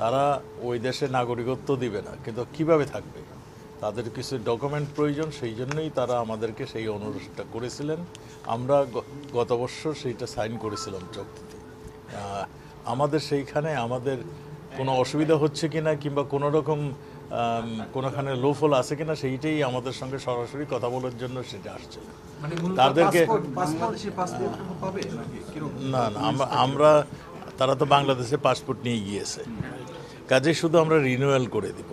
তারা ওই দেশে নাগরিকত্ব দিবে না, কিন্তু কিভাবে থাকবে, তাদের কিছু ডকুমেন্ট প্রয়োজন, সেই জন্যই তারা আমাদেরকে সেই অনুরোধটা করেছিলেন। আমরা গত বছর সেইটা সাইন করেছিলাম চুক্তিতে। আমাদের সেইখানে আমাদের কোনো অসুবিধা হচ্ছে কিনা কিংবা কোনো রকম কোনোখানে লোফল আছে কিনা সেইটাই আমাদের সঙ্গে সরাসরি কথা বলার জন্য সেটা আসছে। তাদেরকে না না আমরা তারা তো বাংলাদেশে পাসপোর্ট নিয়ে গিয়েছে, কাজে শুধু আমরা রিনিউয়াল করে দিব,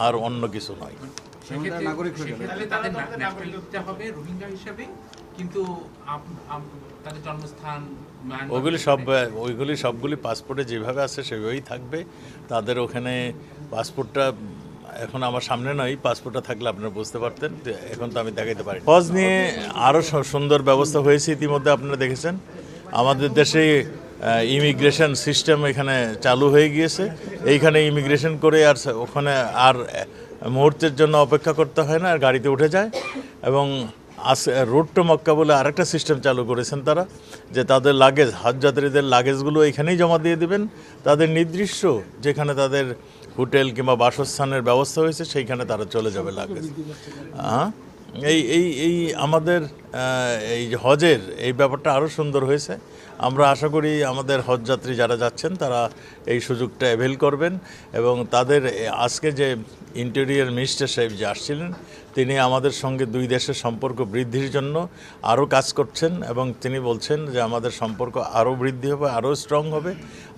আর অন্য কিছু নয়। ওইগুলি সবগুলি পাসপোর্টে যেভাবে আছে সেভাবেই থাকবে। তাদের ওখানে পাসপোর্টটা এখন আমার সামনে নয়, পাসপোর্টটা থাকলে আপনারা বুঝতে পারতেন, এখন তো আমি দেখাইতে পারি। হজ নিয়ে আরও সুন্দর ব্যবস্থা হয়েছে, ইতিমধ্যে আপনারা দেখেছেন। আমাদের দেশে ইমিগ্রেশন সিস্টেম এখানে চালু হয়ে গিয়েছে। এইখানে ইমিগ্রেশন করে আর ওখানে আর মুহূর্তের জন্য অপেক্ষা করতে হয় না, আর গাড়িতে উঠে যায়। এবং রোড টু মক্কা বলে আরেকটা সিস্টেম চালু করেছেন তারা, যে তাদের লাগেজ, হজযাত্রীদের লাগেজগুলো এখানেই জমা দিয়ে দিবেন। তাদের নির্দিষ্ট যেখানে তাদের হোটেল কিংবা বাসস্থানের ব্যবস্থা হয়েছে সেইখানে তারা চলে যাবে লাগেজ। এই আমাদের এই হজের এই ব্যাপারটা আরও সুন্দর হয়েছে। আমরা আশা করি আমাদের হজযাত্রী যারা যাচ্ছেন তারা এই সুযোগটা অ্যাভেল করবেন। এবং তাদের আজকে যে ইন্টেরিয়র মিনিস্টার সাহেব যে আসছিলেন, তিনি আমাদের সঙ্গে দুই দেশের সম্পর্ক বৃদ্ধির জন্য আরও কাজ করছেন, এবং তিনি বলছেন যে আমাদের সম্পর্ক আরও বৃদ্ধি হবে, আরও স্ট্রং হবে।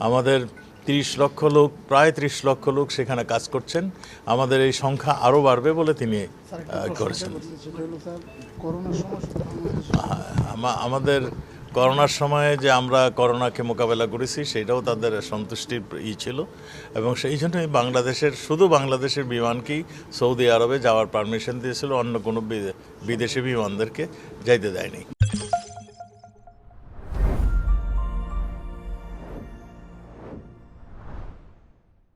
আমাদের 30 লক্ষ লোক, প্রায় 30 লক্ষ লোক সেখানে কাজ করছেন। আমাদের এই সংখ্যা আরও বাড়বে বলে তিনি করেছেন। আমাদের করোনার সময়ে যে আমরা করোনাকে মোকাবেলা করেছি সেটাও তাদের সন্তুষ্টির ছিল, এবং সেই জন্যই শুধু বাংলাদেশের বিমানকেই সৌদি আরবে যাওয়ার পারমিশন দিয়েছিল, অন্য কোনো বিদেশি বিমানদেরকে যাইতে দেয়নি।